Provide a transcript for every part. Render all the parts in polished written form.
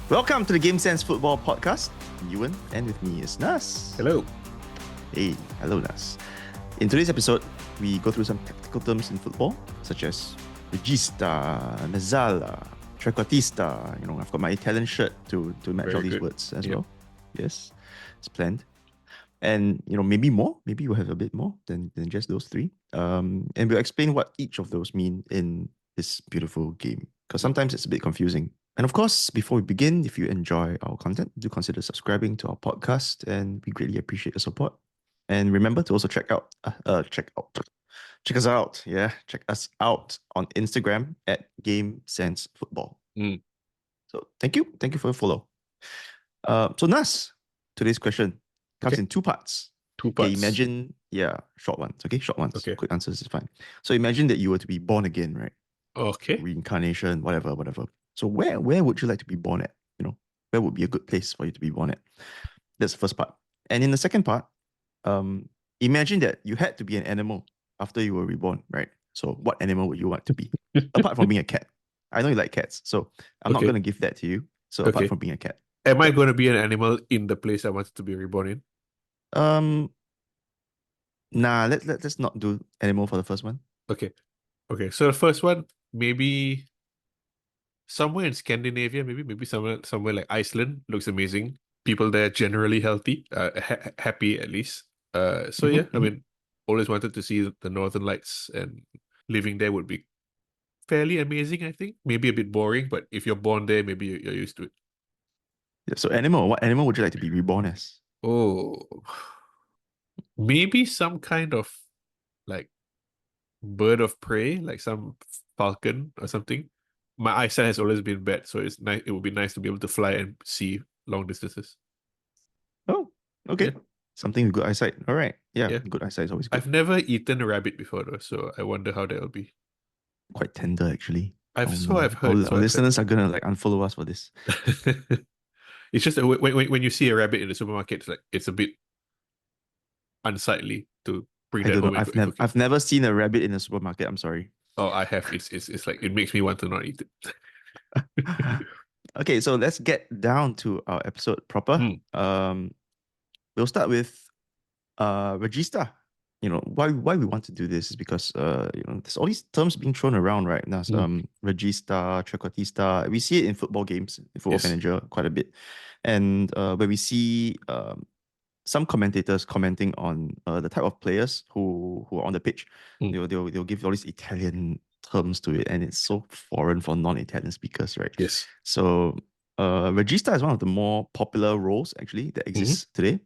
Welcome to the Game Sense Football Podcast. Ewan, and with me is Nas. Hello. Hey, hello Nas. In today's episode, we go through some technical terms in football, such as Regista, Mezzala, Trequartista. I've got my Italian shirt to match Very all these good. words as Yep. well. Yes, it's planned. And maybe more. Maybe we'll have a bit more than just those three. And we'll explain what each of those mean in this beautiful game, because sometimes it's a bit confusing. And of course, before we begin, if you enjoy our content, do consider subscribing to our podcast, and we greatly appreciate your support. And remember to also check us out. Yeah, check us out on Instagram at Game Sense Football. So thank you for your follow. So Nas, today's question comes in two parts. Two parts. Okay, imagine, short ones. Okay, short ones. Okay. Quick answers is fine. So imagine that you were to be born again, right? Okay. Reincarnation, whatever. So where would you like to be born at? Where would be a good place for you to be born at? That's the first part. And in the second part, imagine that you had to be an animal after you were reborn, right? So what animal would you want to be? Apart from being a cat. I know you like cats, so I'm not Okay. going to give that to you. So Okay. apart from being a cat. Am I going to be an animal in the place I wanted to be reborn in? Nah, let's not do animal for the first one. Okay. So the first one, maybe somewhere in Scandinavia, maybe somewhere like Iceland. Looks amazing. People there generally healthy, happy at least. So yeah, I mean, always wanted to see the Northern Lights, and living there would be fairly amazing, I think. Maybe a bit boring, but if you're born there, maybe you're used to it. Yeah, so animal, what animal would you like to be reborn as? Oh, maybe some kind of like bird of prey, like some falcon or something. My eyesight has always been bad, so it's nice. It would be nice to be able to fly and see long distances. Oh, okay. Yeah. Something with good eyesight. All right. Yeah, Yeah. good eyesight is always good. I've never eaten a rabbit before though, so I wonder how that will be. Quite tender, actually. I've heard. Our listeners are gonna unfollow us for this. It's just that when you see a rabbit in the supermarket, it's a bit unsightly to bring I that don't home. know. I've never seen a rabbit in a supermarket. I'm sorry. Oh, I have. It's like it makes me want to not eat it. Okay, so let's get down to our episode proper. We'll start with Regista. Why we want to do this is because there's all these terms being thrown around right now. Regista, Trequartista. We see it in football games, in Football Manager quite a bit, and where we see some commentators commenting on the type of players who are on the pitch. They'll give all these Italian terms to it, and it's so foreign for non-Italian speakers, right? Yes. So Regista is one of the more popular roles actually that exists today.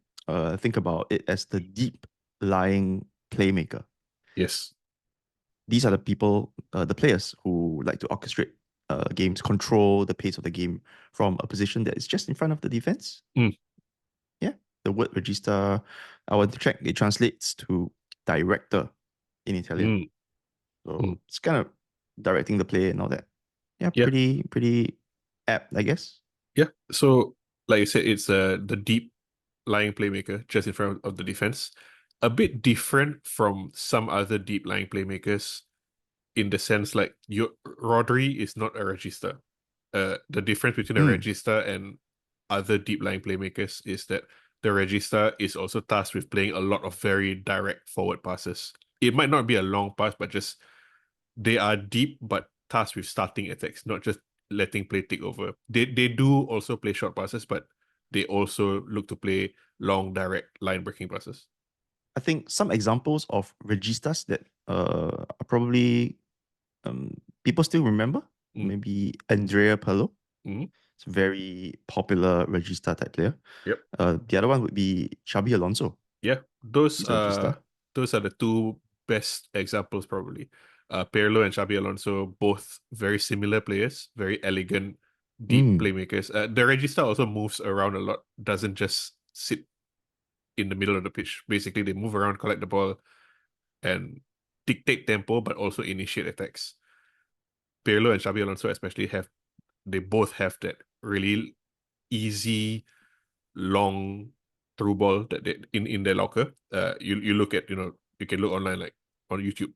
Think about it as the deep lying playmaker. Yes. These are the people, the players who like to orchestrate games, control the pace of the game from a position that is just in front of the defense. Yeah, the word regista, I want to check, it translates to director in Italian. So it's kind of directing the play and all that. Yeah, pretty apt, I guess. Yeah. So, like you said, it's the deep lying playmaker just in front of the defense. A bit different from some other deep lying playmakers in the sense like Rodri is not a regista. The difference between a regista and other deep lying playmakers is that the regista is also tasked with playing a lot of very direct forward passes. It might not be a long pass, but just they are deep but tasked with starting attacks, not just letting play take over. They do also play short passes, but they also look to play long, direct line breaking passes. I think some examples of registas that are probably people still remember. Maybe Andrea Pirlo. It's a very popular regista type player. Yep. The other one would be Xabi Alonso. Yeah, those are the two best examples probably. Pirlo and Xabi Alonso, both very similar players, very elegant, deep playmakers. The regista also moves around a lot, doesn't just sit in the middle of the pitch. Basically, they move around, collect the ball, and dictate tempo, but also initiate attacks. Pirlo and Xabi Alonso especially they both have that really easy, long through ball that they in their locker. You look at, you can look online like on YouTube,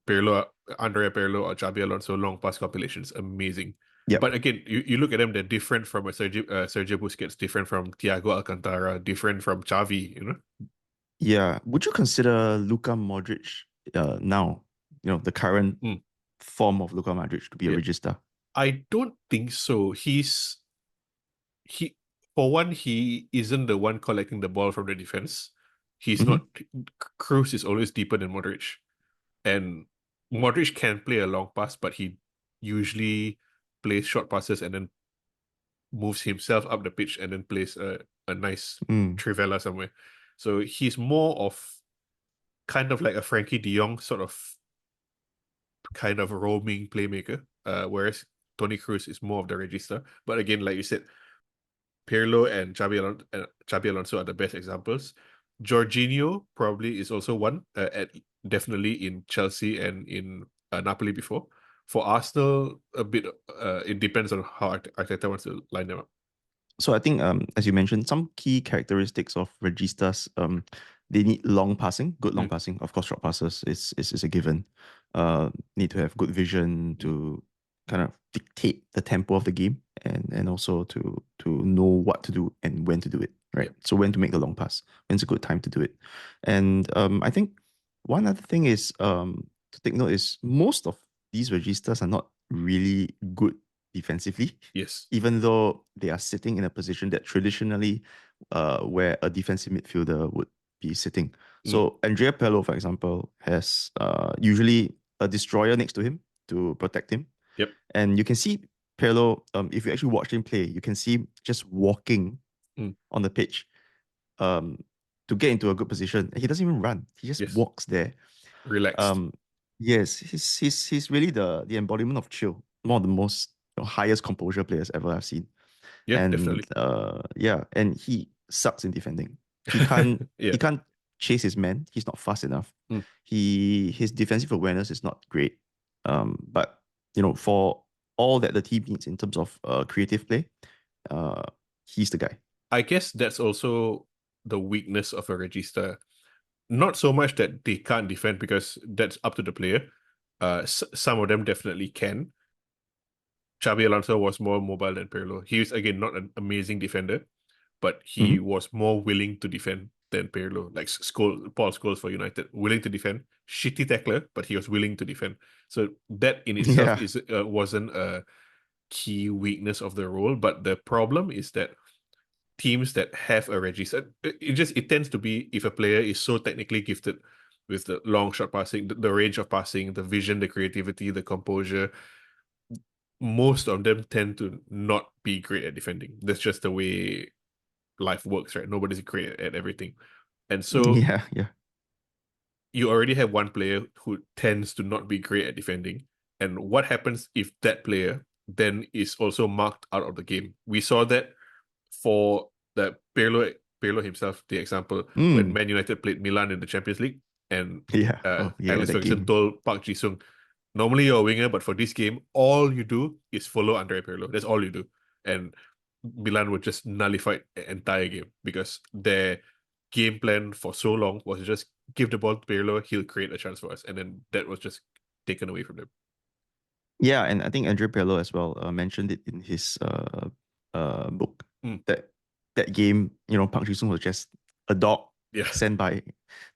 Andrea Pirlo or Xabi Alonso long pass compilations, amazing. Yeah. But again, you look at them, they're different from a Sergio Busquets, different from Thiago Alcantara, different from Xavi, you know? Yeah. Would you consider Luka Modric now, the current Mm, form of Luka Modric to be a yeah. regista? I don't think so. He for one, he isn't the one collecting the ball from the defense. He's Hmm. not. Cruz is always deeper than Modric, and Modric can play a long pass, but he usually plays short passes and then moves himself up the pitch and then plays a nice Mm. trivela somewhere. So he's more of kind of like a Frankie De Jong sort of kind of roaming playmaker, whereas Toni Kroos is more of the regista. But again, like you said, Pirlo and Xabi Alonso are the best examples. Jorginho probably is also one, definitely in Chelsea and in Napoli before. For Arsenal, a bit. It depends on how Arteta wants to line them up. So I think, as you mentioned, some key characteristics of registas, they need long passing, good long Mm, passing. Of course, short passes is a given. Need to have good vision mm, to kind of dictate the tempo of the game, and also to know what to do and when to do it. yeah. Right. So when to make the long pass, when's a good time to do it, and I think one other thing is to take note is most of these registas are not really good defensively, Yes. even though they are sitting in a position that traditionally where a defensive midfielder would be sitting. Mm, So Andrea Pirlo, for example, has usually a destroyer next to him to protect him. yep. And you can see Pirlo, if you actually watch him play, you can see him just walking Mm, on the pitch um, to get into a good position. He doesn't even run. He just yes. walks there. Relaxed. Um, yes, he's really the embodiment of chill. One of the most highest composure players ever I've seen. Yeah, And definitely. yeah, and he sucks in defending. He can't Yeah. he can't chase his man. He's not fast enough. Mm. His defensive awareness is not great. But for all that the team needs in terms of creative play, uh, he's the guy. I guess that's also the weakness of a regista. Not so much that they can't defend because that's up to the player. Some of them definitely can. Xabi Alonso was more mobile than Pirlo. He was again not an amazing defender, but he Hmm. was more willing to defend than Pirlo. Like Paul Scholes for United, willing to defend, shitty tackler, but he was willing to defend. So that in itself Yeah. is wasn't a key weakness of the role. But the problem is that teams that have a regista, it tends to be if a player is so technically gifted with the long shot passing, the range of passing, the vision, the creativity, the composure, most of them tend to not be great at defending. That's just the way life works, right? Nobody's great at everything. And so Yeah. Yeah. you already have one player who tends to not be great at defending. And what happens if that player then is also marked out of the game? We saw that for the Pirlo himself, the example, when Mm. Man United played Milan in the Champions League, and Yeah. Oh yeah, Alex that Ferguson game. told Park Ji-sung, normally you're a winger, but for this game, all you do is follow Andre Pirlo. That's all you do. And Milan would just nullify the entire game because their game plan for so long was just give the ball to Pirlo, he'll create a chance for us. And then that was just taken away from them. Yeah, and I think Andre Pirlo as well mentioned it in his book Mm, that that game, Park Ji-sung was just a dog yeah, sent by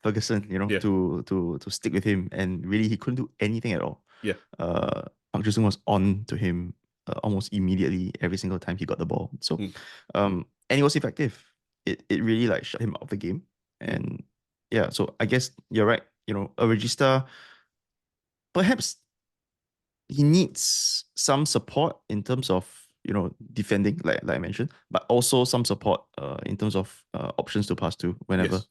Ferguson, yeah, to stick with him, and really he couldn't do anything at all. yeah. Park Ji-sung was on to him almost immediately every single time he got the ball. So, Mm, and it was effective. It really like shut him out of the game, mm. and yeah. So I guess you're right. A regista perhaps he needs some support in terms of defending, like I mentioned, but also some support in terms of options to pass to whenever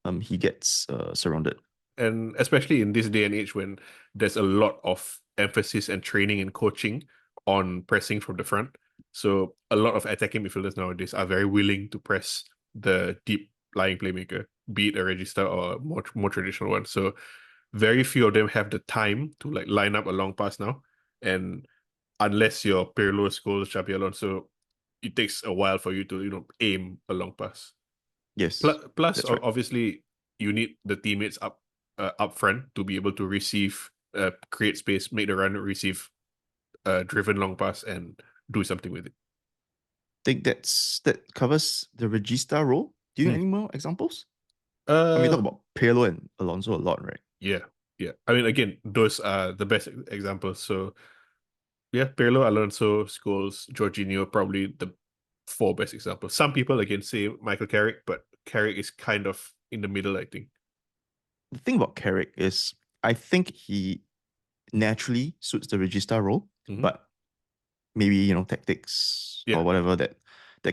Yes. he gets surrounded. And especially in this day and age when there's a lot of emphasis and training and coaching on pressing from the front. So a lot of attacking midfielders nowadays are very willing to press the deep lying playmaker, be it a regista or a more traditional one. So very few of them have the time to like line up a long pass now. And unless you're Pirlo, Scholes, Xabi Alonso, it takes a while for you to, aim a long pass. Yes, Plus, that's right. obviously, you need the teammates up front to be able to receive, create space, make the run, receive driven long pass, and do something with it. Think that covers the Regista role. Do you need any more examples? I mean, we talk Uh, about Pirlo and Alonso a lot, right? yeah, yeah. I mean, again, those are the best examples. So yeah, Pirlo, Alonso, Scholes, Jorginho, probably the four best examples. Some people again say Michael Carrick, but Carrick is kind of in the middle, I think. The thing about Carrick is, I think he naturally suits the Regista role, but maybe tactics Yeah, or whatever that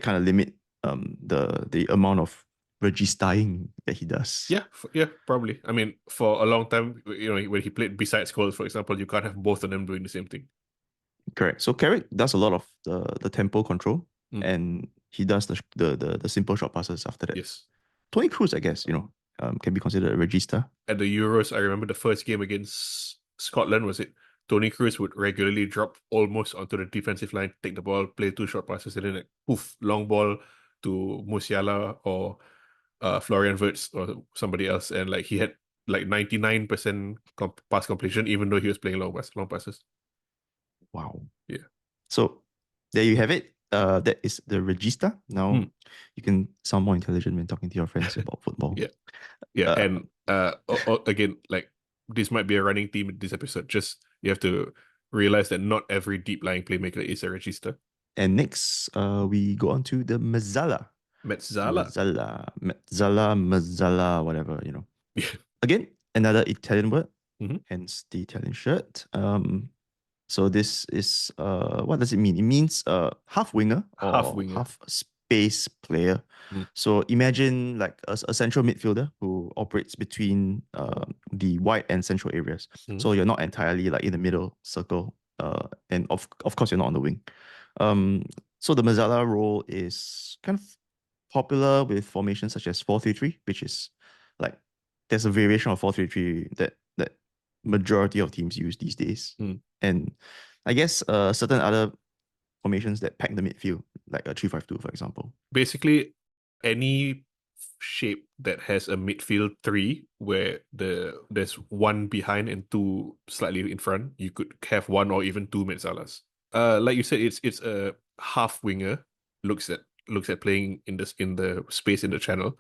kind of limit the amount of registaing that he does. yeah, probably. I mean, for a long time, when he played beside Scholes, for example, you can't have both of them doing the same thing. Correct. So Carrick does a lot of the tempo control, Mm. and he does the simple short passes after that. Yes. Tony Cruz, I guess, can be considered a regista. At the Euros, I remember the first game against Scotland, was it? Tony Cruz would regularly drop almost onto the defensive line, take the ball, play two short passes, and then like, poof, long ball to Musiala or Florian Wirtz or somebody else, and like he had like 99% pass completion, even though he was playing long passes. Wow. Yeah. So there you have it. That is the regista. Now you can sound more intelligent when talking to your friends about football. Yeah. Yeah. Uh, And again, like this might be a running theme in this episode. Just you have to realize that not every deep lying playmaker is a regista. and next, we go on to the Mezzala. Mezzala. Mezzala, whatever, Yeah. Again, another Italian word, Mhm. hence the Italian shirt. So this is what does it mean? It means half winger Half or winger. half space player. Mm. So imagine like a central midfielder who operates between the wide and central areas. Mm. So you're not entirely like in the middle circle, and of course you're not on the wing. Um, so the Mezzala role is kind of popular with formations such as 4-3-3, which is like there's a variation of 4-3-3 that majority of teams use these days. Mm. And I guess certain other formations that pack the midfield, like a 3-5-2, for example. Basically, any shape that has a midfield three where there's one behind and two slightly in front, you could have one or even two Mezzalas. Like you said, it's a half winger, looks at playing in the space in the channel.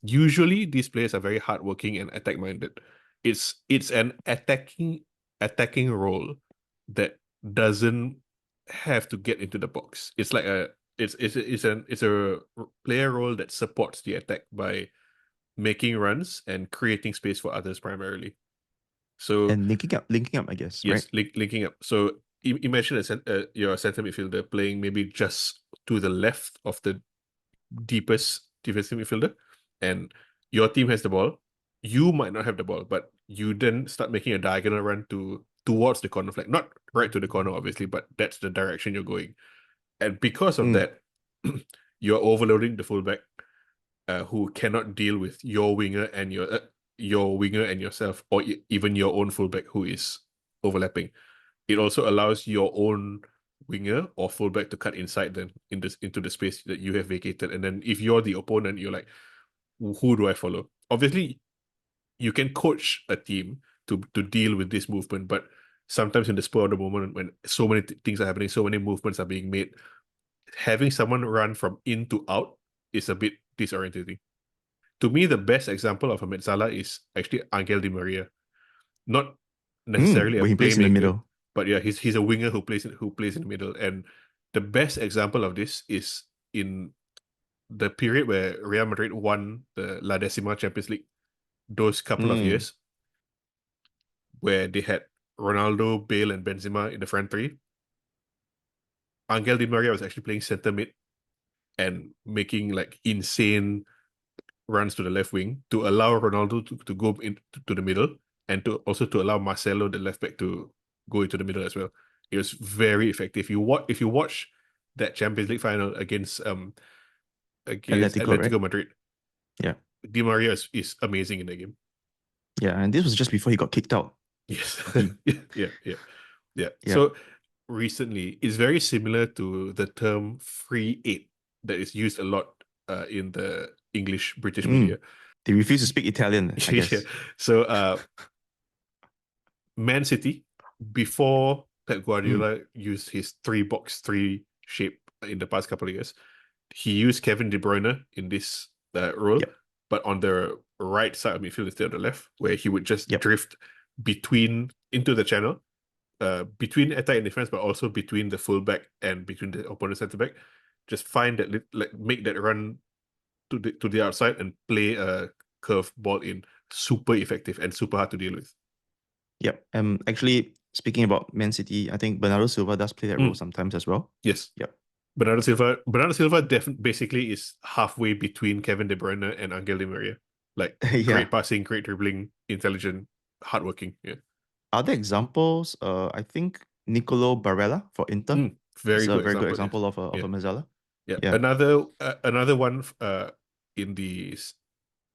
Usually these players are very hardworking and attack minded. It's an attacking role that doesn't have to get into the box. It's like it's a player role that supports the attack by making runs and creating space for others primarily. So And linking up, I guess, right? yes, linking up. So imagine you're a center midfielder playing maybe just to the left of the deepest defensive midfielder, and your team has the ball. You might not have the ball, but you then start making a diagonal run towards the corner flag, not right to the corner, obviously, but that's the direction you're going. And because of Mm. that, you're overloading the fullback, who cannot deal with your winger and yourself, or even your own fullback who is overlapping. It also allows your own winger or fullback to cut inside then into the space that you have vacated. And then if you're the opponent, you're like, who do I follow? Obviously, you can coach a team to deal with this movement, but sometimes in the spur of the moment, when so many things are happening, so many movements are being made, having someone run from in to out is a bit disorientating. To me, the best example of a Mezzala is actually Angel Di Maria. Not necessarily a When he plays in the playmaker, middle. but yeah, he's a winger who plays in the middle. And the best example of this is in the period where Real Madrid won the La Decima Champions League. Those couple of Mm. years where they had Ronaldo, Bale, and Benzema in the front three. Angel Di Maria was actually playing center mid and making like insane runs to the left wing to allow Ronaldo to go to the middle, and to allow Marcelo, the left back, to go into the middle as well. It was very effective. If you watch that Champions League final against Atletico, right? Atletico Madrid, Yeah. Di Maria is amazing in the game. Yeah. And this was just before he got kicked out Yes. of the team. Yeah. Yeah. So recently, it's very similar to the term free eight that is used a lot in the English British Mm. media. They refuse to speak Italian, I Yeah. guess. So Man City, before Pep Guardiola used his 3-box-3 shape in the past couple of years. He used Kevin De Bruyne in this role, Yep. but on the right side of midfield instead of the left, where he would just Yep. drift into the channel, between attack and defense, but also between the fullback and between the opponent centre back. Just find that, make that run to the outside and play a curve ball in. Super effective and super hard to deal with. Yep. Actually, speaking about Man City, I think Bernardo Silva does play that role sometimes as well. Yes. Yep. Bernardo Silva basically is halfway between Kevin De Bruyne and Angel Di Maria. Like, great passing, great dribbling, intelligent, hardworking. Yeah. Other examples, I think Nicolo Barella for Inter very is a good very good example. example of a Mezzala. Yeah. Yeah. Another one in the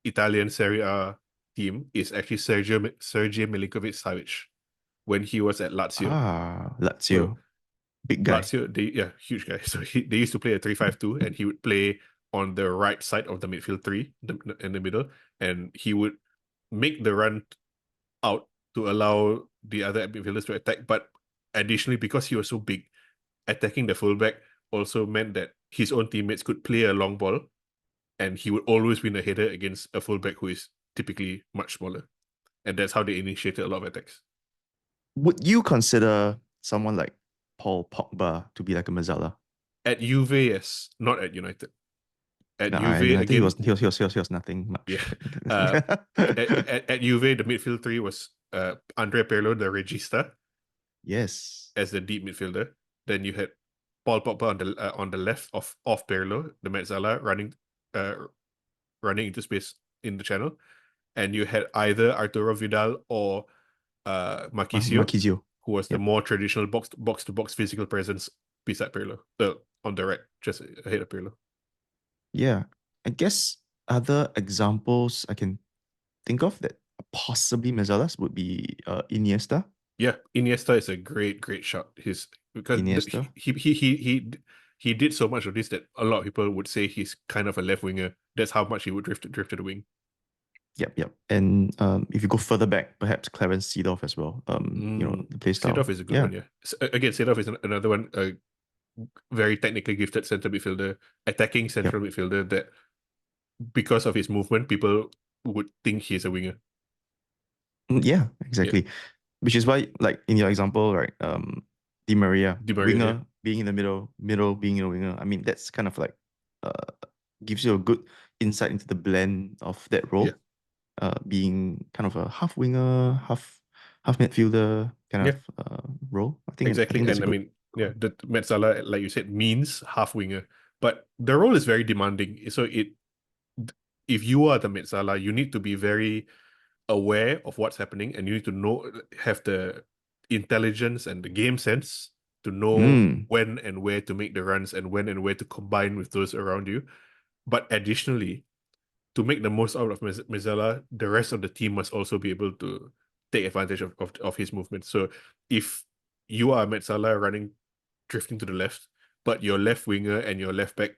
Italian Serie A team is actually Sergej Milinkovic-Savic when he was at Lazio. Lazio. So, big guy. Lazio, huge guy. So they used to play a 3-5-2, and he would play on the right side of the midfield three, in the middle, and he would make the run out to allow the other midfielders to attack. But additionally, because he was so big, attacking the fullback also meant that his own teammates could play a long ball, and he would always win a header against a fullback who is typically much smaller. And that's how they initiated a lot of attacks. Would you consider someone like Paul Pogba to be like a Mezzala? At Juve, yes, not at United. At Juve, I think again, he was nothing much. Yeah. At Juve, the midfield three was Andrea Pirlo, the Regista, yes, as the deep midfielder. Then you had Paul Pogba on the left of Pirlo, the Mezzala, running into space in the channel, and you had either Arturo Vidal or Marquisio, who was the more traditional box to box physical presence beside Pirlo, on the right, just ahead of Pirlo. Yeah, I guess other examples I can think of that possibly Mezzalas would be Iniesta. Yeah, Iniesta is a great shot. Iniesta. He did so much of this that a lot of people would say he's kind of a left winger. That's how much he would drift to the wing. Yep. And if you go further back, perhaps Clarence Seedorf as well. The play style. Seedorf is a good one, yeah. Again, Seedorf is another one, a very technically gifted center midfielder, attacking central midfielder that, because of his movement, people would think he's a winger. Yeah, exactly. Yeah. Which is why, like in your example, right? Di Maria, winger being in the middle being a winger. I mean, that's kind of like gives you a good insight into the blend of that role. Yeah. Being kind of a half winger, half midfielder kind of role. I think exactly. I mean, the Mezzala, like you said, means half winger, but the role is very demanding. So if you are the Mezzala, you need to be very aware of what's happening, and you need to have the intelligence and the game sense to know when and where to make the runs and when and where to combine with those around you. But additionally, to make the most out of Mezzala, the rest of the team must also be able to take advantage of his movement. So if you are Mezzala drifting to the left, but your left winger and your left back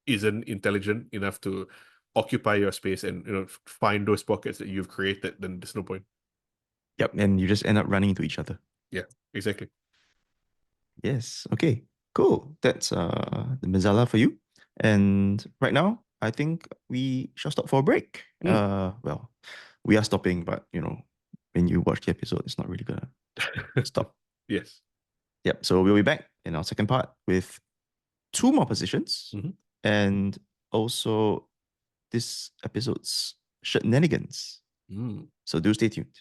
isn't intelligent enough to occupy your space and find those pockets that you've created, then there's no point. Yep, and you just end up running into each other. Yeah, exactly. Yes. Okay. Cool. That's the Mezzala for you. And right now, I think we shall stop for a break. Well, we are stopping, but when you watch the episode, it's not really gonna stop. Yes. Yep. So we'll be back in our second part with 2 more positions and also this episode's shenanigans. So do stay tuned.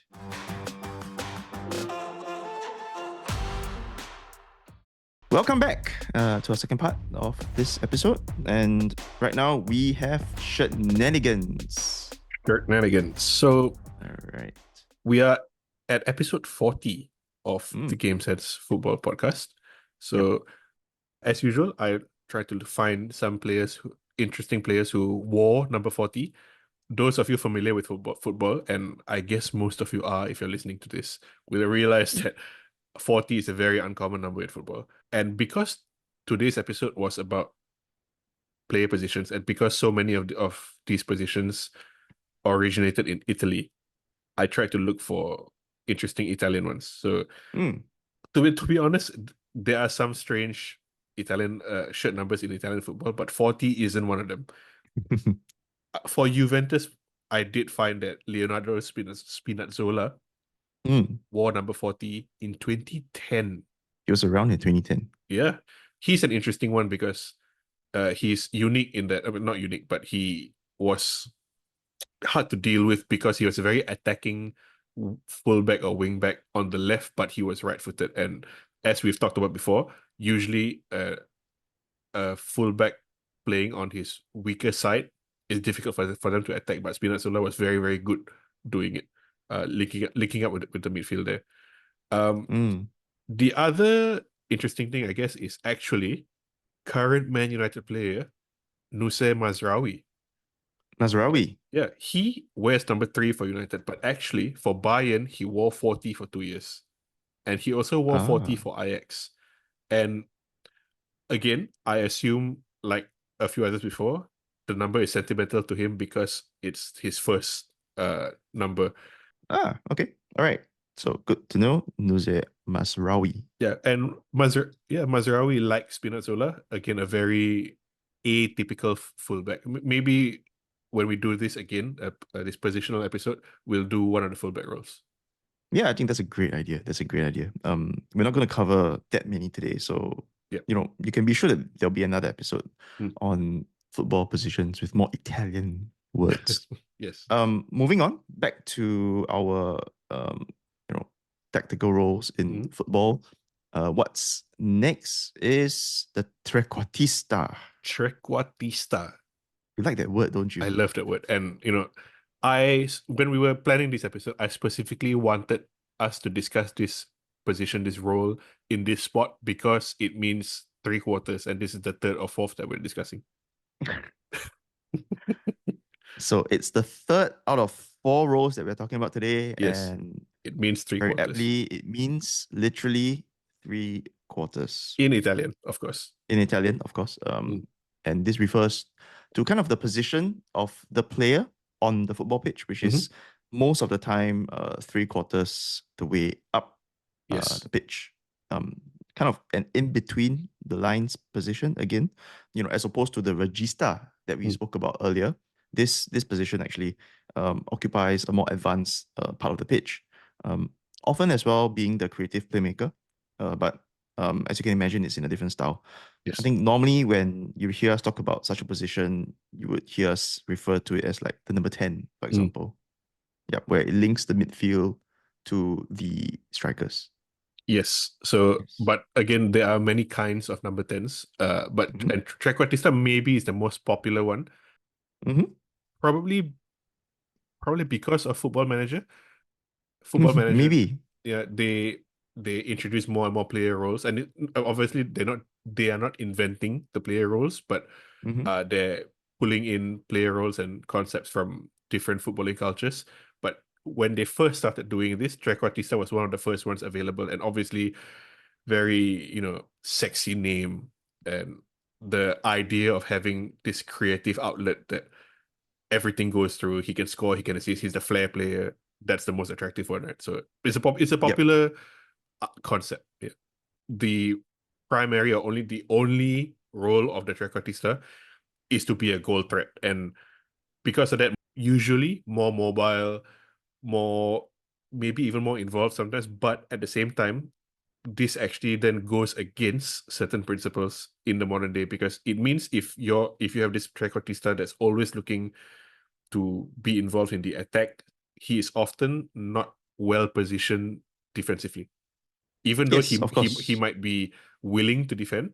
Welcome back to our second part of this episode. And right now we have shenanigans. So, all right, we are at episode 40 of the Game Sense Football Podcast. So, as usual, I try to find some interesting players who wore number 40. Those of you familiar with football, and I guess most of you are if you're listening to this, will realize that 40 is a very uncommon number in football. And because today's episode was about player positions, and because so many of these positions originated in Italy, I tried to look for interesting Italian ones. So To be honest, there are some strange Italian shirt numbers in Italian football, but 40 isn't one of them. For Juventus, I did find that Leonardo Spinazzola wore number 40 in 2010. He was around in 2010. Yeah, he's an interesting one because he's unique in that, I mean, not unique, but he was hard to deal with because he was a very attacking fullback or wingback on the left, but he was right-footed. And as we've talked about before, usually a fullback playing on his weaker side is difficult for them to attack. But Spinazzola was very, very good doing it, linking up with the midfield there. The other interesting thing, I guess, is actually current Man United player Nusay Mazraoui. Mazraoui. Yeah, he wears number 3 for United, but actually for Bayern, he wore 40 for 2 years. And he also wore 40 for Ajax. And again, I assume, like a few others before, the number is sentimental to him because it's his first number. Okay. All right. So good to know. Nusay Mazraoui. Yeah, and Mazraoui likes Spinazzola. Again, a very atypical fullback. Maybe when we do this again, this positional episode, we'll do one of the fullback roles. Yeah, I think that's a great idea. That's a great idea. We're not going to cover that many today, so you can be sure that there'll be another episode on football positions with more Italian words. Yes. Moving on back to our tactical roles in football. What's next is the Trequartista. Trequartista. You like that word, don't you? I love that word. And, when we were planning this episode, I specifically wanted us to discuss this position, this role in this spot, because it means 3/4, and this is the third or fourth that we're discussing. So it's the third out of 4 roles that we're talking about today. Yes, and it means 3/4. Very aptly, it means literally 3/4. In Italian, of course. In Italian, of course. And this refers to kind of the position of the player on the football pitch, which is most of the time 3/4 the way up the pitch. Kind of an in-between the lines position again, as opposed to the regista that we spoke about earlier. This position actually occupies a more advanced part of the pitch. Often as well being the creative playmaker, but as you can imagine, it's in a different style. Yes. I think normally when you hear us talk about such a position, you would hear us refer to it as like the number 10, for example. Yeah, where it links the midfield to the strikers. Yes. So, but again, there are many kinds of number 10s. But and Trequartista maybe is the most popular one. Probably because of Football Manager. Football Manager, maybe. Yeah, they introduce more and more player roles, and obviously they are not inventing the player roles, but they're pulling in player roles and concepts from different footballing cultures. But when they first started doing this, Trequartista was one of the first ones available, and obviously very sexy name, and the idea of having this creative outlet that everything goes through. He can score, he can assist, he's the flair player. That's the most attractive one, right? So it's a popular concept. Yeah. The primary or the only role of the Trequartista is to be a goal threat, and because of that, usually more mobile, maybe even more involved sometimes. But at the same time, this actually then goes against certain principles in the modern day, because it means if you have this Trequartista that's always looking to be involved in the attack, he is often not well positioned defensively. Even though he might be willing to defend,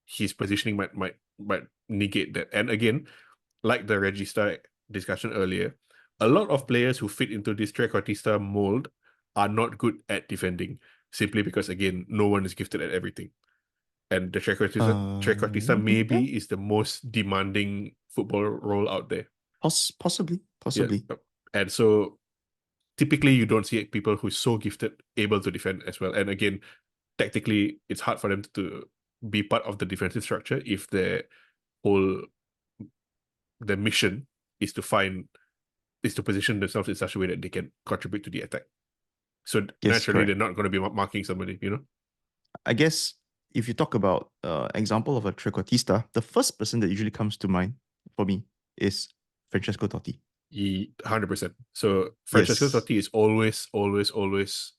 his positioning might negate that. And again, like the Regista discussion earlier, a lot of players who fit into this Trequartista mold are not good at defending, simply because, again, no one is gifted at everything. And the Trequartista maybe is the most demanding football role out there. Possibly. Yeah. And so typically you don't see people who are so gifted able to defend as well. And again, tactically, it's hard for them to be part of the defensive structure if their mission is to position themselves in such a way that they can contribute to the attack. So Yes, naturally, they're correct. not going to be marking somebody, I guess if you talk about example of a trequartista, the first person that usually comes to mind for me is Francesco Totti. 100%. So Francesco Yes, Totti is always, always, always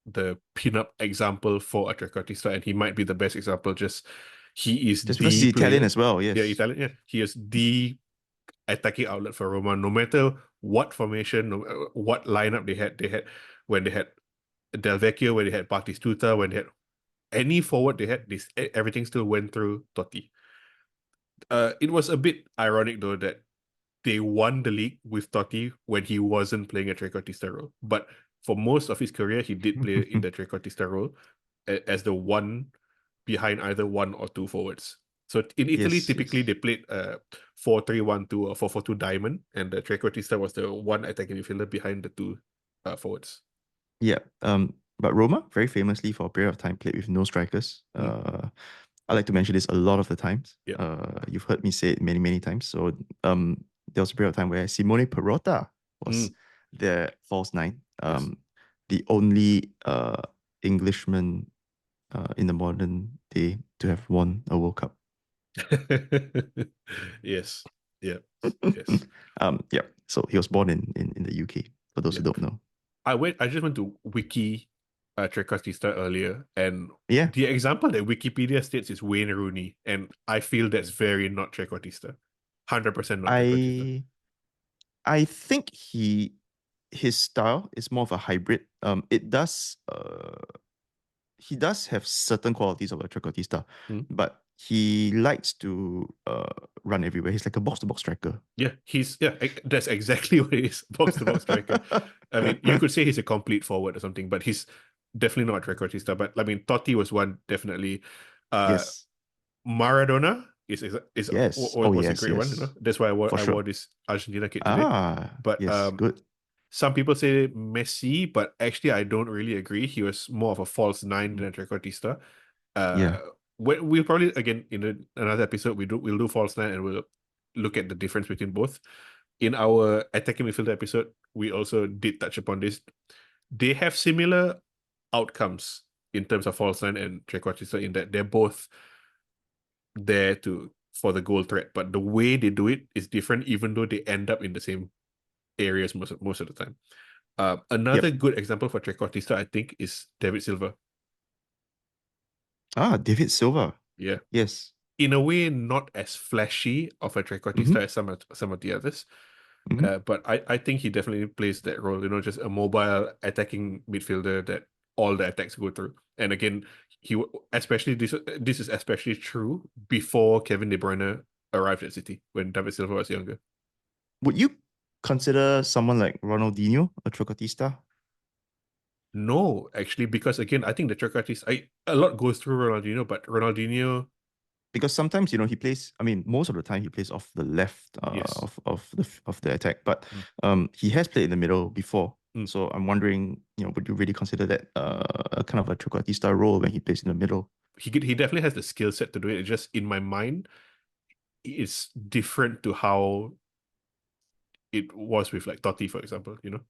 the pin-up example for a trequartista, and he might be the best example. Just he is just because the he's Italian player. as well. Yeah, Yes, Italian. Yeah, he is the attacking outlet for Roma. No matter what formation, what lineup they had. When they had Del Vecchio, when they had Batistuta, when they had any forward they had, this everything still went through Totti. It was a bit ironic though that they won the league with Totti when he wasn't playing a trequartista role. But for most of his career, he did play in the trequartista role as the one behind either one or two forwards. So in Italy, yes, typically yes. they played 4-3-1-2 or 4-4-2 diamond, and the trequartista was the one attacking midfielder behind the two forwards. Yeah. But Roma, very famously for a period of time, played with no strikers. Mm. I like to mention this a lot of the times. Yeah. You've heard me say it many, many times. So there was a period of time where Simone Perotta was Mm. their false nine. Yes. The only Englishman in the modern day to have won a World Cup. Yes. Yeah. Yes. Yeah. So he was born in the UK, for those Yeah. who don't know. I just went to Wiki Trequartista earlier, and Yeah. the example that Wikipedia states is Wayne Rooney, and I feel that's very not Trequartista. 100% not Trequartista. I I think his style is more of a hybrid. He does have certain qualities of a trequartista, Mm. but he likes to run everywhere. He's like a box to box striker. Yeah, that's exactly what he is. Box to box striker. I mean, you could say he's a complete forward or something, but he's definitely not a Trequartista. But I mean, Totti was one definitely. Uh, Yes. Maradona Yes. Oh was a yes, great one. yes. That's why For I wore sure. this Argentina kit today. Ah, But yes, good. some people say Messi, but actually I don't really agree. He was more of a false nine than a Trequartista. Uh, Yeah. we'll probably again in another episode we'll do false nine and we'll look at the difference between both. In our attacking midfielder episode, we also did touch upon this. They have similar outcomes in terms of false nine and Trequartista in that they're both there for the goal threat, but the way they do it is different, even though they end up in the same areas most of the time. Another Yep. good example for Trequartista, I think, is David Silva. Ah, David Silva. Yeah, Yes. in a way, not as flashy of a Trequartista Mm-hmm. as some of the others. Mm-hmm. But I think he definitely plays that role, just a mobile attacking midfielder that all the attacks go through. And again, especially this is especially true before Kevin De Bruyne arrived at City when David Silva was younger. Would you consider someone like Ronaldinho a trequartista? No, actually, because again, I think the Trequartista, a lot goes through Ronaldinho, but Ronaldinho, Because sometimes he plays. I mean, most of the time he plays off the left yes. of the attack, but Mm. he has played in the middle before. Mm. So I'm wondering, would you really consider that a kind of a trequartista role when he plays in the middle? He definitely has the skill set to do it. It's just in my mind, it's different to how it was with like Totti, for example. Yep,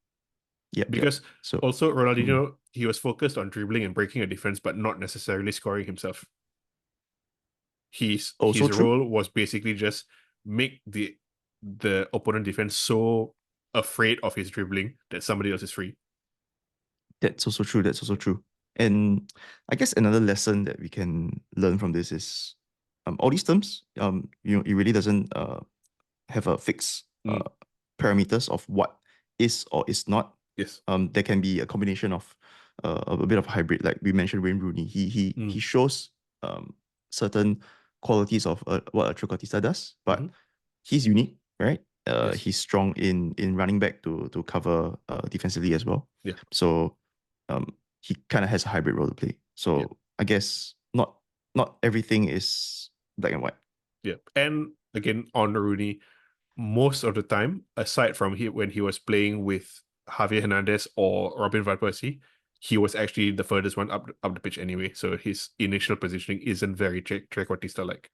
yep. Because So, also mm. Ronaldinho, he was focused on dribbling and breaking a defense, but not necessarily scoring himself. Also His true. role was basically just make the opponent defense so afraid of his dribbling that somebody else is free. That's also true. That's also true. And I guess another lesson that we can learn from this is all these terms, it really doesn't have a fixed Mm. parameters of what is or is not. Yes. There can be a combination of a bit of a hybrid, like we mentioned Wayne Rooney. He shows certain qualities of what a trequartista does, but Mhm. he's unique, right? Yes. He's strong in running back to cover defensively as well. Yeah. So he kind of has a hybrid role to play. Yeah. So I guess not everything is black and white. Yeah. And again, on Rooney, most of the time, aside from when he was playing with Javier Hernandez or Robin van Persie, he was actually the furthest one up the pitch anyway. So his initial positioning isn't very Trequartista like.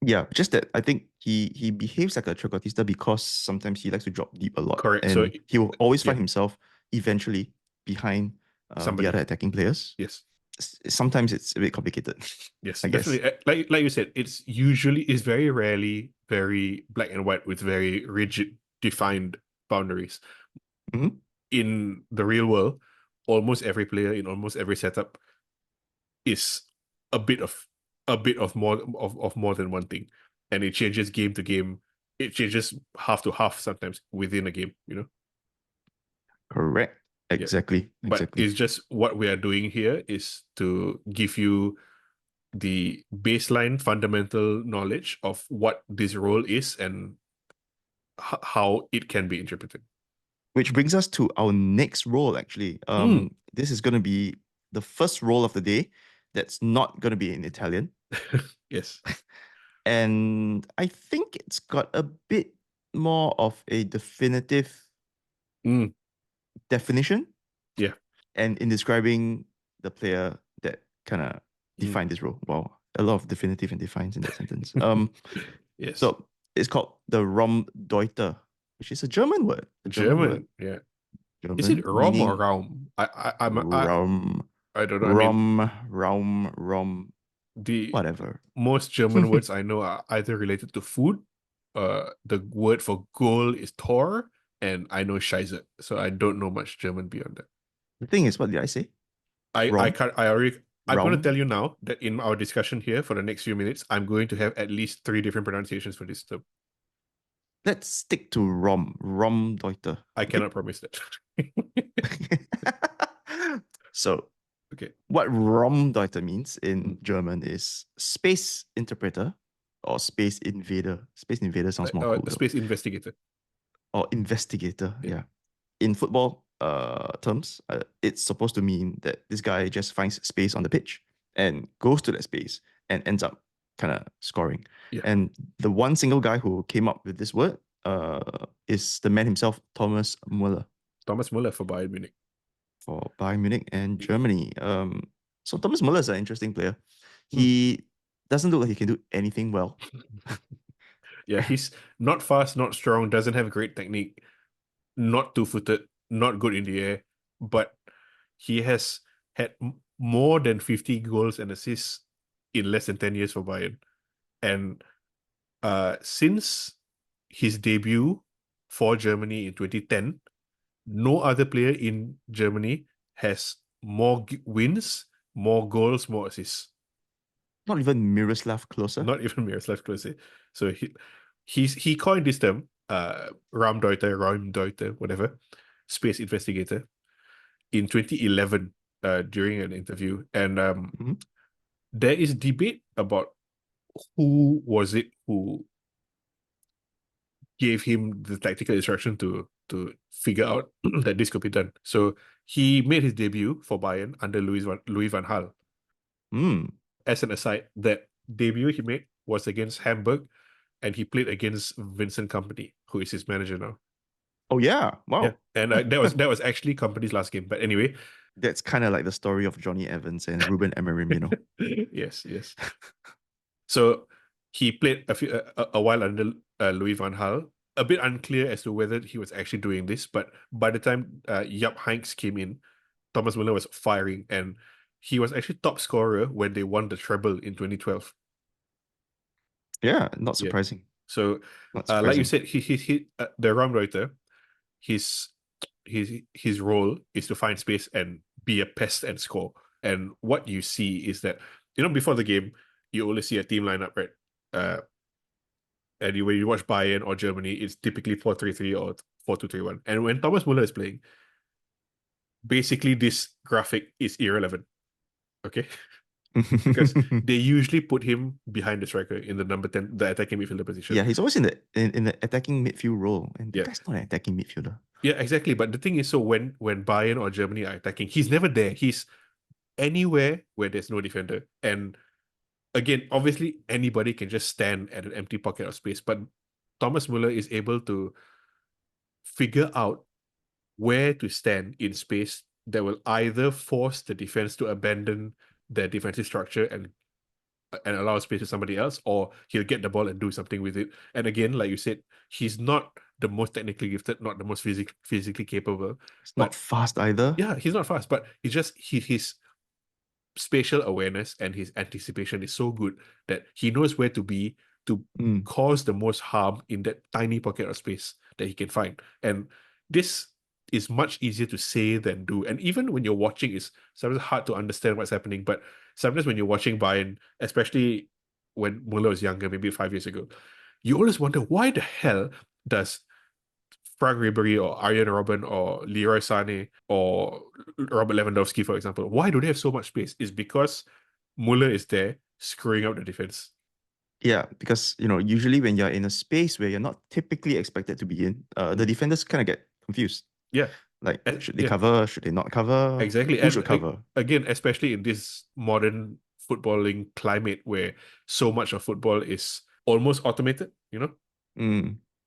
Yeah, just that I think he behaves like a trequartista because sometimes he likes to drop deep a lot, Correct. So and he will always yeah, find himself eventually behind the Somebody. other attacking players. Yes. Sometimes it's a bit complicated. Yes, I guess. definitely. Like you said, it's very rarely very black and white with very rigid defined boundaries. Mhm. In the real world, almost every player in almost every setup is a bit of of more than one thing, and it changes game to game. It changes half to half sometimes within a game. Correct. Yeah. Exactly. But Exactly. it's just what we are doing here is to give you the baseline fundamental knowledge of what this role is and how it can be interpreted. Which brings us to our next role, actually. This is going to be the first role of the day that's not going to be in Italian. Yes. And I think it's got a bit more of a definitive Mm, definition. yeah. And in describing the player that kind of Mm. defined this role. Wow, a lot of definitive and defines in that sentence. Yes. So it's called the Raumdeuter, which is a German word. A German word. German. Yeah. Is it German Rom or meaning Raum? Raum, I don't know. I mean, Raum, the whatever. most German words I know are either related to food. The word for goal is Tor, and I know Scheiße. So I don't know much German beyond that. The thing is, what did I say? I Rom, can't. I already. I'm going to Raum. tell you now that in our discussion here for the next few minutes, I'm going to have at least 3 different pronunciations for this term. Let's stick to Raumdeuter. I Okay. cannot promise that. So Okay. what Raumdeuter means in Mm. German is space interpreter or space invader. Space invader sounds more cool though. Space investigator. Or investigator, Yeah. yeah. In football terms, it's supposed to mean that this guy just finds space on the pitch and goes to that space and ends up kind of scoring. Yeah. And the one single guy who came up with this word is the man himself, Thomas Muller. Thomas Muller for Bayern Munich. For Bayern Munich and Germany. So Thomas Muller is an interesting player. Hmm. He doesn't look like he can do anything well. Yeah, he's not fast, not strong, doesn't have great technique, not two-footed, not good in the air, but he has had more than 50 goals and assists in less than 10 years for Bayern. And since his debut for Germany in 2010, no other player in Germany has more wins, more goals, more assists. Not even Miroslav Klose. Not even Miroslav Klose. So he coined this term, Raumdeuter, whatever, space investigator, in 2011 during an interview. And Mhm. there is debate about who was it who gave him the tactical instruction to figure out that this could be done. So he made his debut for Bayern under Louis van Gaal. Mm. As an aside, that debut he made was against Hamburg, and he played against Vincent Kompany, who is his manager now. Oh yeah, Yeah, wow. and that was actually Kompany's last game. But anyway, That's kind of like the story of Johnny Evans and Ruben Amorim, you know. yes. So he played a while under Louis van Gaal. A bit unclear as to whether he was actually doing this, but by the time Jaap Heinks came in, Thomas Muller was firing, and he was actually top scorer when they won the treble in 2012. Yeah, not Yeah. surprising. So, Not like you surprising. said, he the Raumdeuter, his his role is to find space and be a pest and score. And what you see is that before the game, you only see a team lineup, right? And when you watch Bayern or Germany, it's typically 4-3-3 or 4-2-3-1. And when Thomas Muller is playing, basically this graphic is irrelevant. Okay? Because they usually put him behind the striker in the number 10, the attacking midfielder position. Yeah, he's always in the attacking midfield role, and Yeah. the guy's not an attacking midfielder. Yeah, exactly. But the thing is, so when Bayern or Germany are attacking, he's never there. He's anywhere where there's no defender. And again, obviously, anybody can just stand at an empty pocket of space. But Thomas Muller is able to figure out where to stand in space that will either force the defense to abandon their defensive structure and allow space to somebody else, or he'll get the ball and do something with it. And again, like you said, he's not the most technically gifted, not the most physically capable. It's But not fast either. yeah, he's not fast, but his spatial awareness and his anticipation is so good that he knows where to be to cause the most harm in that tiny pocket of space that he can find. And this is much easier to say than do. And even when you're watching, it's sometimes hard to understand what's happening. But sometimes when you're watching Bayern, especially when Muller was younger, maybe 5 years ago, you always wonder why the hell does Frank Ribery or Arjen Robben or Leroy Sané or Robert Lewandowski, for example, why do they have so much space? It's because Muller is there screwing up the defense. Yeah, because usually when you're in a space where you're not typically expected to be in, the defenders kind of get confused. Yeah. Like, should they cover? Should they not cover? Exactly. Who And should cover? again, especially in this modern footballing climate where so much of football is almost automated,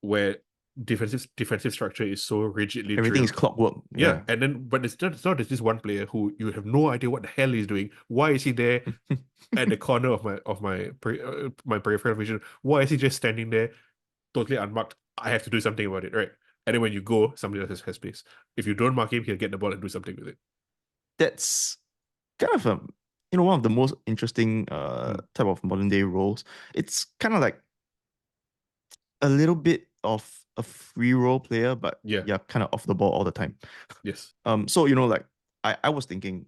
where defensive structure is so rigidly Everything is drilled. clockwork. Yeah, Yeah. and then but it's not just this one player who you have no idea what the hell he's doing. Why is he there at the corner of my peripheral vision? Why is he just standing there totally unmarked? I have to do something about it, right? And then when you go, somebody else has space. If you don't mark him, he'll get the ball and do something with it. That's kind of one of the most interesting type of modern day roles. It's kind of like a little bit of a free role player, but you're kind of off the ball all the time. Yes. So like I was thinking,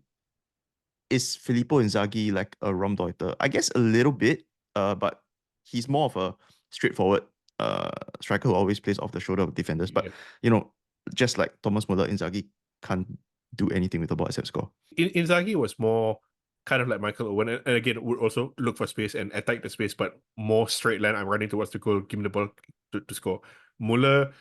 is Filippo Inzaghi like a Raumdeuter? I guess a little bit, but he's more of a straightforward striker who always plays off the shoulder of defenders. But just like Thomas Muller, Inzaghi can't do anything with the ball except score. Inzaghi was more kind of like Michael Owen, and again would also look for space and attack the space, but more straight line. I'm running towards the goal, give me the ball to score. Muller,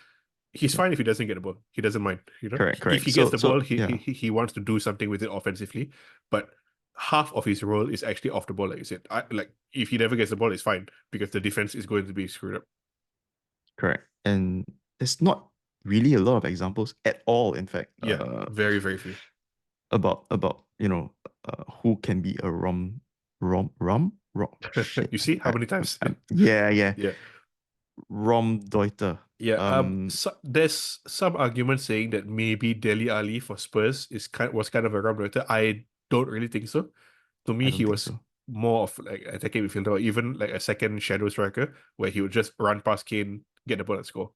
he's fine if he doesn't get the ball. He doesn't mind. Correct. If he gets the ball, yeah. he wants to do something with it offensively. But half of his role is actually off the ball, like you said. Like if he never gets the ball, it's fine because the defense is going to be screwed up. Correct. And there's not really a lot of examples at all, in fact. Yeah, very, very few. About who can be a rum shit. You see how many times? Yeah. Yeah. Raumdeuter. Yeah. So there's some argument saying that maybe Dele Alli for Spurs was kind of a Raumdeuter. I don't really think so. To me, he was more of like a attacking midfielder, or even like a second shadow striker where he would just run past Kane, get the ball and score.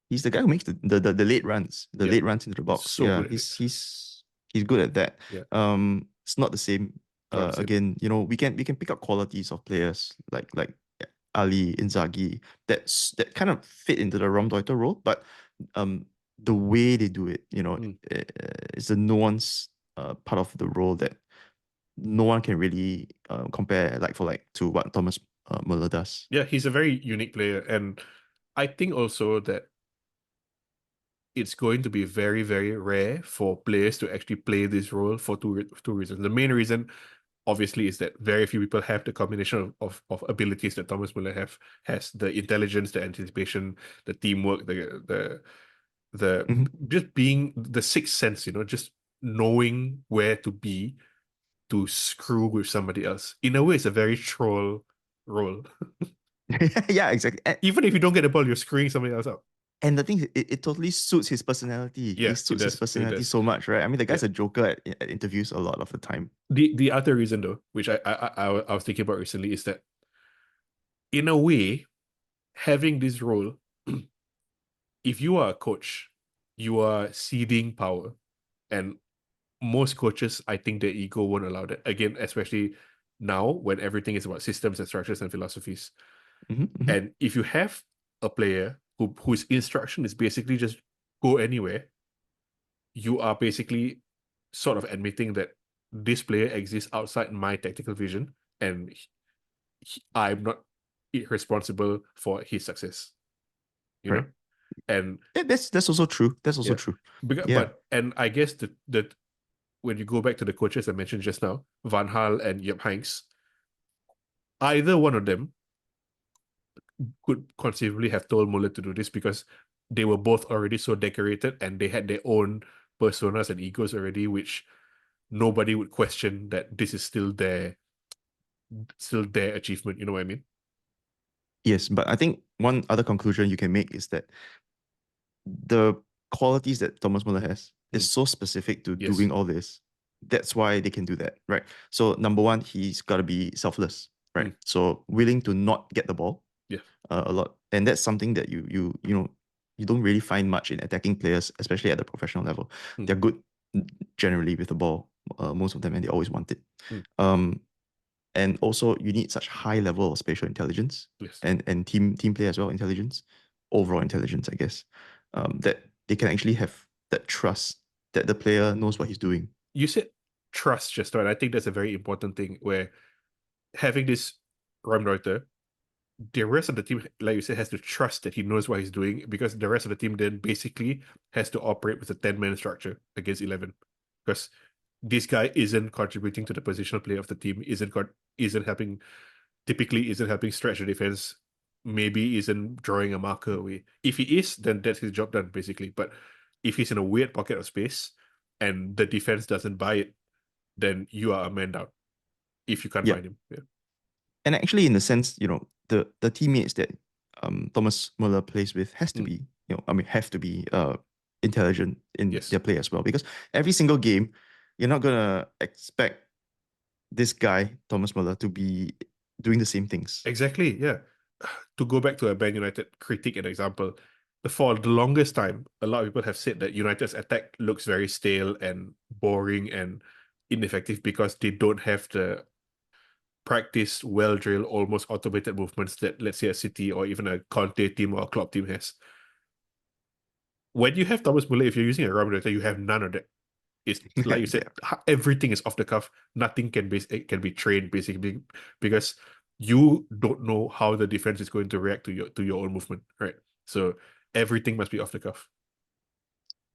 He's the guy who makes the late runs, late runs into the box. So yeah, good he's good at that. Yeah. It's not the same. Again, we can pick up qualities of players like Ali, Inzaghi that kind of fit into the Raumdeuter role, but the way they do it, it's a nuanced part of the role that no one can really compare to what Thomas Muller does. Yeah, he's a very unique player, and I think also that it's going to be very, very rare for players to actually play this role for two reasons. The main reason, obviously, is that very few people have the combination of abilities that Thomas Muller has: the intelligence, the anticipation, the teamwork, the just being the sixth sense, just knowing where to be to screw with somebody else. In a way, it's a very troll role. Yeah, exactly. Even if you don't get the ball, you're screwing somebody else out. And the thing is, it totally suits his personality. Yeah, it suits his personality so much, right? I mean, the guy's a joker at interviews a lot of the time. The other reason, though, which I was thinking about recently, is that in a way, having this role, if you are a coach, you are ceding power, and most coaches, I think their ego won't allow that. Again, especially now when everything is about systems and structures and philosophies. And if you have a player whose instruction is basically just go anywhere, you are basically sort of admitting that this player exists outside my tactical vision, and I'm not responsible for his success. You know, and that's also true. That's also true. But I guess that when you go back to the coaches I mentioned just now, Van Gaal and Jupp Heynckes, either one of them could conceivably have told Muller to do this because they were both already so decorated and they had their own personas and egos already, which nobody would question that this is still their achievement. You know what I mean? Yes, but I think one other conclusion you can make is that the qualities that Thomas Muller has is so specific to Yes. doing all this. That's why they can do that, right? So number one, he's got to be selfless, right? So willing to not get the ball, Yeah. a lot, and that's something that you don't really find much in attacking players, especially at the professional level. They're good generally with the ball, most of them, and they always want it. And also you need such high level of spatial intelligence Yes. and team play as well, intelligence, overall intelligence, I guess, that they can actually have that trust that the player knows what he's doing. You said trust just right. I think that's a very important thing where having this Raumdeuter, the rest of the team, like you said, has to trust that he knows what he's doing, because the rest of the team then basically has to operate with a 10-man structure against 11. Because this guy isn't contributing to the positional play of the team, typically isn't helping stretch the defense, maybe isn't drawing a marker away. If he is, then that's his job done, basically. But if he's in a weird pocket of space and the defense doesn't buy it, then you are a man down if you can't find him. Yeah. And actually, in a sense, the teammates that Thomas Muller plays with has to be, have to be intelligent in their play as well. Because every single game, you're not gonna expect this guy, Thomas Muller, to be doing the same things. Exactly, yeah. To go back to a Man United critique and example, for the longest time, a lot of people have said that United's attack looks very stale and boring and ineffective because they don't have the practiced, well-drilled, almost automated movements that, let's say, a City or even a Conte team or a Klopp team has. When you have Thomas Muller, if you're using a Raumdeuter, you have none of that. It's like you said, everything is off the cuff. Nothing can be trained, basically, because you don't know how the defense is going to react to your own movement, right? So everything must be off the cuff.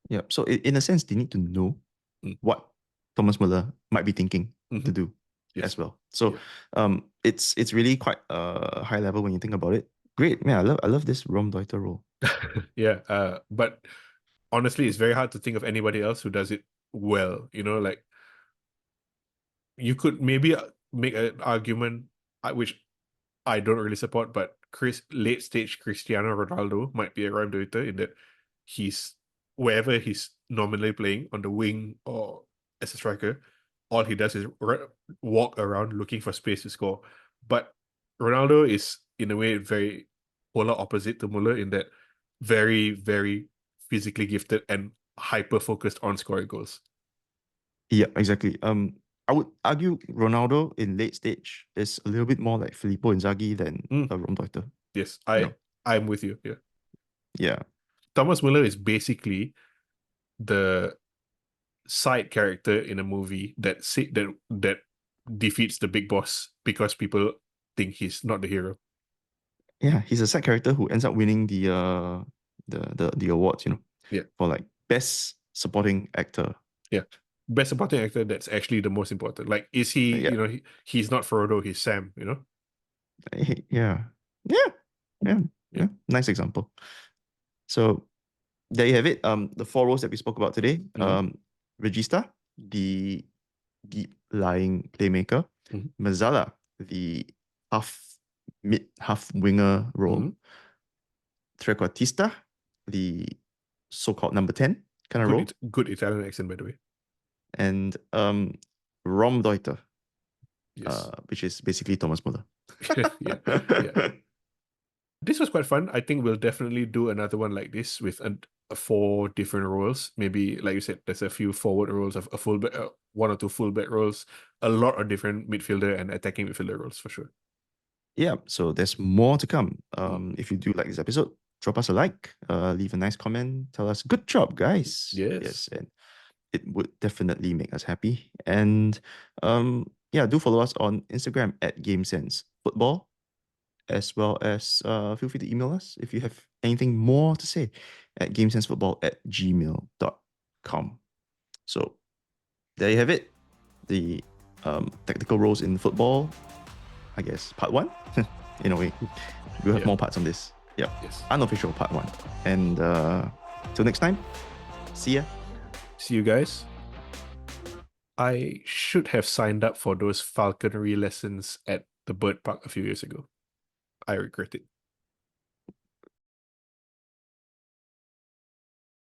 Yeah. So in a sense, they need to know what Thomas Muller might be thinking to do as well. So it's really quite high level when you think about it. Great, man. I love this Raumdeuter role. Yeah, but honestly, it's very hard to think of anybody else who does it well. Like you could maybe make an argument, which I don't really support, but late stage Cristiano Ronaldo might be a Raumdeuter in that he's wherever he's nominally playing on the wing or as a striker, all he does is walk around looking for space to score. But Ronaldo is in a way very polar opposite to Muller in that very, very physically gifted and hyper focused on scoring goals. Yeah, exactly. I would argue Ronaldo in late stage is a little bit more like Filippo Inzaghi than a Raumdeuter. Yes, I'm with you. Yeah. Yeah. Thomas Muller is basically the side character in a movie that defeats the big boss because people think he's not the hero. Yeah, he's a side character who ends up winning the awards, for like best supporting actor. Yeah. Best supporting actor, that's actually the most important. Like, is he, he's not Frodo, he's Sam, Yeah. Nice example. So there you have it. The four roles that we spoke about today. Regista, the deep lying playmaker. Mezzala, the half winger role. Trequartista, the so-called number 10 kind of role. Good Italian accent, by the way. And Raumdeuter, yes. Which is basically Thomas Muller. yeah. This was quite fun. I think we'll definitely do another one like this with 4 different roles. Maybe, like you said, there's a few forward roles, of a fullback, 1 or 2 fullback roles, a lot of different midfielder and attacking midfielder roles for sure. Yeah, so there's more to come. If you do like this episode, drop us a like, leave a nice comment, tell us good job, guys. Yes, and it would definitely make us happy. And do follow us on Instagram at GameSenseFootball, as well as feel free to email us if you have anything more to say at gamesensefootball@gmail.com. So there you have it, the tactical roles in football, I guess, part 1. In a way, we'll have more parts on this. Yeah, yes. Unofficial part 1. And till next time, see ya. See you guys. I should have signed up for those falconry lessons at the bird park a few years ago. I regret it.